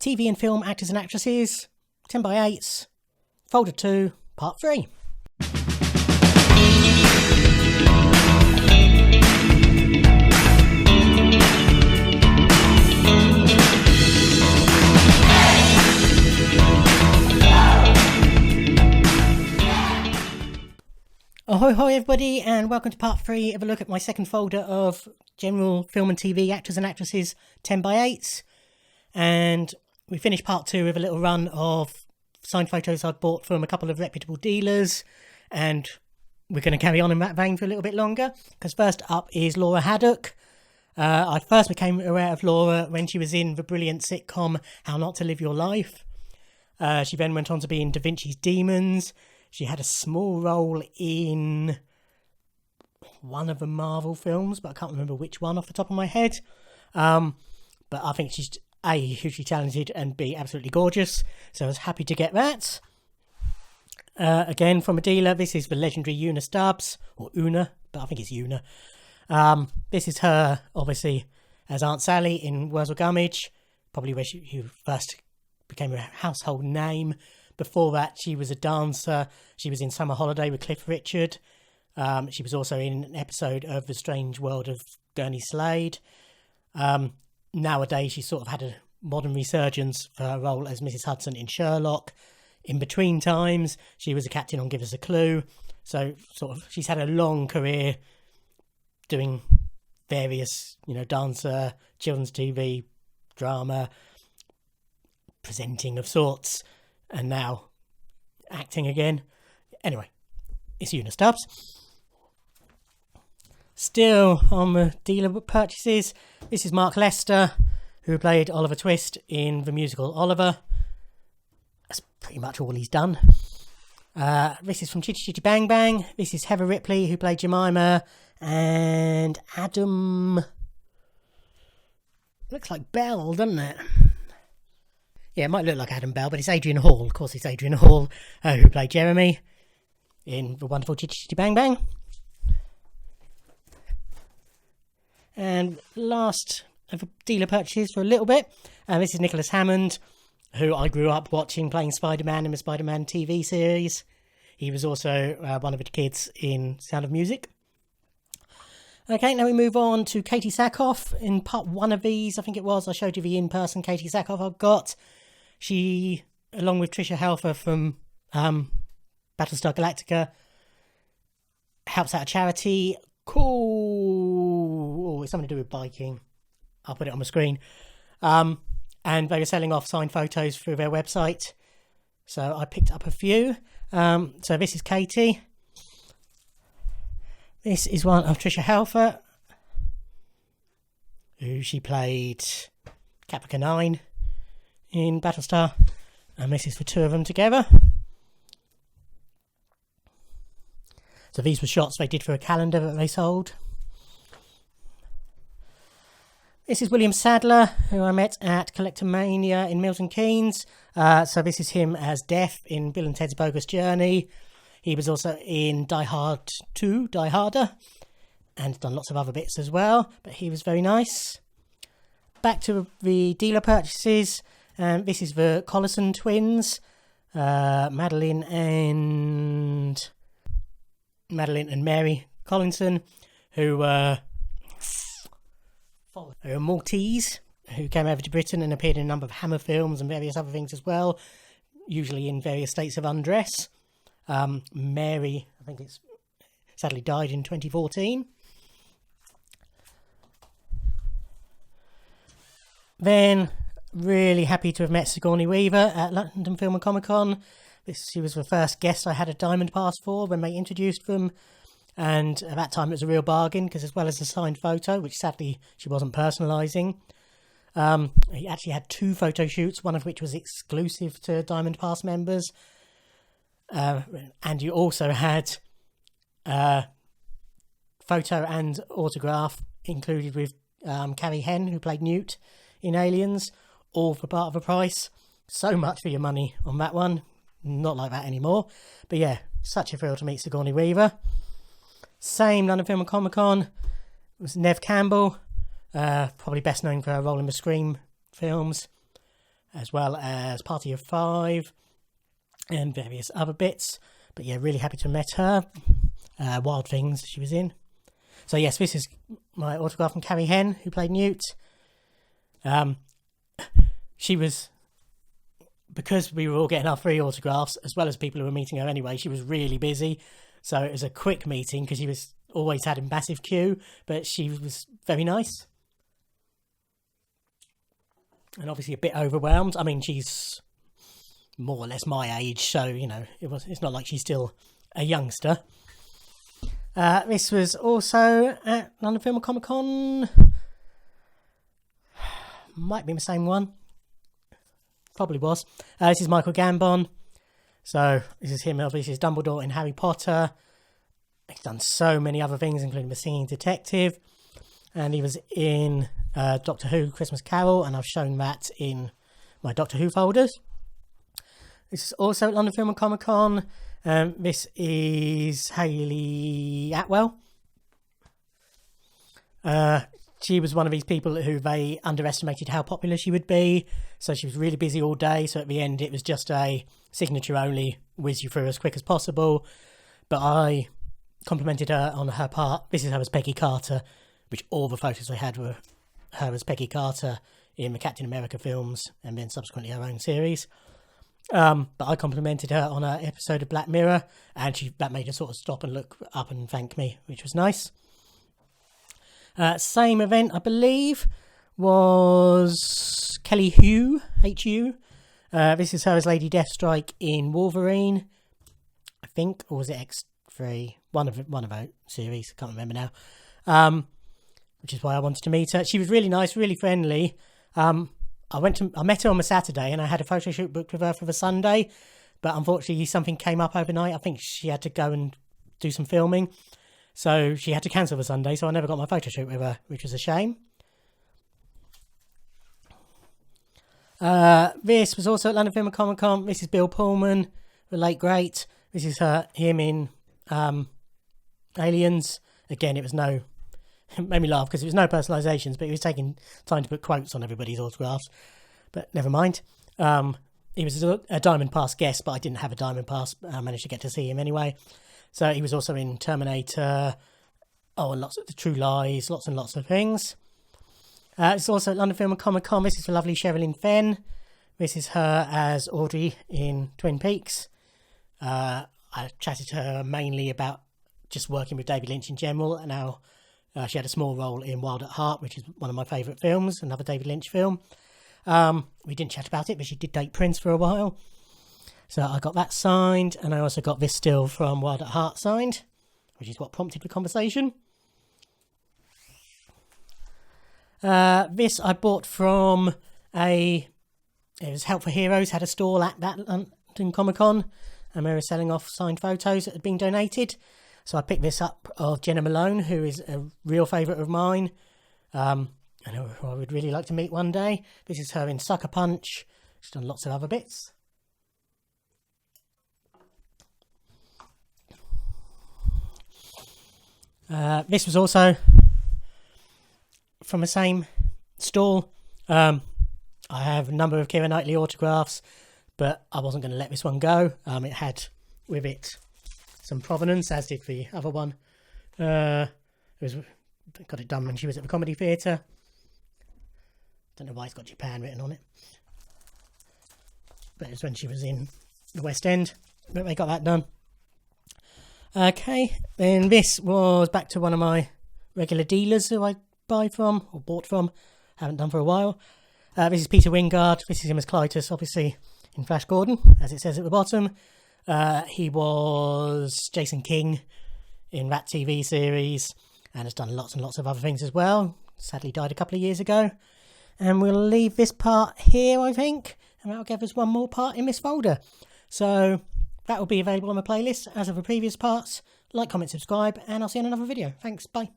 TV and Film Actors and Actresses, 10x8s, Folder 2, Part 3. Ahoy hoy everybody, and welcome to part 3 of a look at my second folder of general film and TV actors and actresses 10x8s. And we finished part 2 with a little run of signed photos I'd bought from a couple of reputable dealers, and we're going to carry on in that vein for a little bit longer, because first up is Laura Haddock. I first became aware of Laura when she was in the brilliant sitcom How Not to Live Your Life. She then went on to be in Da Vinci's Demons. She had a small role in one of the Marvel films, but I can't remember which one off the top of my head. But I think she's A, hugely talented, and B, absolutely gorgeous. So I was happy to get that. Again, from a dealer, this is the legendary Eunice Tubbs, or Una, but I think it's Una. This is her, obviously, as Aunt Sally in Wurzel Gummidge, probably where she first became a household name. Before that, she was a dancer. She was in Summer Holiday with Cliff Richard. She was also in an episode of The Strange World of Gurney Slade. Nowadays, she sort of had a modern resurgence for her role as Mrs. Hudson in Sherlock. In between times, she was a captain on Give Us a Clue. So, sort of, she's had a long career doing various, dancer, children's TV, drama, presenting of sorts. And now acting again. Anyway, it's Eunice Tubbs. Still on the dealer purchases, this is Mark Lester, who played Oliver Twist in the musical Oliver. That's pretty much all he's done. This is from Chitty Chitty Bang Bang. This is Heather Ripley, who played Jemima. And Adam... looks like Bell, doesn't it? Yeah, it might look like Adam Bell, but it's Adrian Hall. Of course, it's Adrian Hall, who played Jeremy in the wonderful Chitty Chitty Bang Bang. And last of the dealer purchases for a little bit, this is Nicholas Hammond, who I grew up watching playing Spider-Man in the Spider-Man TV series. He was also one of the kids in Sound of Music. Okay, now we move on to Katie Sackhoff. In part 1 of these, I think it was, I showed you the in-person Katie Sackhoff I've got. She, along with Tricia Helfer from Battlestar Galactica, helps out a charity. Cool. Oh, it's something to do with biking. I'll put it on the screen. And they were selling off signed photos through their website. So I picked up a few. So this is Katie. This is one of Tricia Helfer, who she played Caprica 9 in Battlestar, and this is for 2 of them together. So these were shots they did for a calendar that they sold. This is William Sadler, who I met at Collectomania in Milton Keynes. So this is him as Death in Bill and Ted's Bogus Journey. He was also in Die Hard 2, Die Harder, and done lots of other bits as well, but he was very nice. Back to the dealer purchases, this is the Collison twins, Madeline and Mary Collinson, who were Maltese, who came over to Britain and appeared in a number of Hammer films and various other things as well, usually in various states of undress. Mary, I think it's sadly died in 2014. Then, really happy to have met Sigourney Weaver at London Film and Comic Con. She was the first guest I had a diamond pass for when they introduced them. And at that time it was a real bargain, because as well as a signed photo, which sadly she wasn't personalising, he actually had 2 photo shoots, one of which was exclusive to diamond pass members. And you also had photo and autograph included with Carrie Henn, who played Newt in Aliens, all for part of the price. So much for your money on that one. Not like that anymore. But yeah, such a thrill to meet Sigourney Weaver. Same London Film and Comic Con. It was Neve Campbell, probably best known for her role in the Scream films. as well as Party of Five and various other bits. But yeah, really happy to have met her. Wild Things she was in. So yes, this is my autograph from Carrie Henn, who played Newt. She was, because we were all getting our free autographs, as well as people who were meeting her anyway, she was really busy. So it was a quick meeting because she was always had a massive queue, but she was very nice. And obviously a bit overwhelmed. I mean, she's more or less my age, so, you know, it's not like she's still a youngster. This was also at London Film and Comic Con. Might be the same one. Probably was. This is Michael Gambon. So this is him, obviously, as Dumbledore in Harry Potter. He's done so many other things, including The Singing Detective. And he was in Doctor Who Christmas Carol, and I've shown that in my Doctor Who folders. This is also at London Film and Comic Con. This is Hayley Atwell. She was one of these people who they underestimated how popular she would be. So she was really busy all day. So at the end, it was just a signature only, whiz you through as quick as possible. But I complimented her on her part. This is her as Peggy Carter, which all the photos I had were her as Peggy Carter in the Captain America films and then subsequently her own series. But I complimented her on her episode of Black Mirror, and that made her sort of stop and look up and thank me, which was nice. Same event, I believe, was Kelly Hu, H-U. This is her as Lady Deathstrike in Wolverine, I think, or was it X3? One of our series, I can't remember now. Which is why I wanted to meet her. She was really nice, really friendly. I met her on the Saturday, and I had a photo shoot booked with her for the Sunday, but unfortunately something came up overnight. I think she had to go and do some filming, so she had to cancel the Sunday, so I never got my photo shoot with her, which was a shame. This was also at London Film and Comic Con. This is Bill Pullman, the late great. This is him in Aliens. Again, it made me laugh because it was no personalisations, but he was taking time to put quotes on everybody's autographs. But never mind. He was a Diamond Pass guest, but I didn't have a Diamond Pass. I managed to get to see him anyway. So he was also in Terminator. And lots of The True Lies, lots and lots of things. It's also at London Film and Comic Con. This is the lovely Sherilyn Fenn. This is her as Audrey in Twin Peaks. I chatted to her mainly about just working with David Lynch in general, and how she had a small role in Wildheart, which is one of my favourite films, another David Lynch film. We didn't chat about it, but she did date Prince for a while. So I got that signed, and I also got this still from Wildheart signed, which is what prompted the conversation. This I bought from it was Help for Heroes, had a stall at that London Comic Con, and they were selling off signed photos that had been donated. So I picked this up of Jena Malone, who is a real favourite of mine. I know who I would really like to meet one day. This is her in Sucker Punch. She's done lots of other bits. This was also from the same stall. I have a number of Keira Knightley autographs, but I wasn't going to let this one go. It had with it some provenance, as did the other one. Got it done when she was at the Comedy Theatre. Don't know why it's got Japan written on it, but it's when she was in the West End that they got that done. Okay, then this was back to one of my regular dealers who I buy from, or bought from, haven't done for a while. This is Peter Wingard. This is him as Clytus, obviously, in Flash Gordon, as it says at the bottom. He was Jason King in that TV series, and has done lots and lots of other things as well. Sadly died a couple of years ago. And we'll leave this part here, I think, and that'll give us one more part in this folder. So that will be available on the playlist, as of the previous parts. Like, comment, subscribe, and I'll see you in another video. Thanks, bye.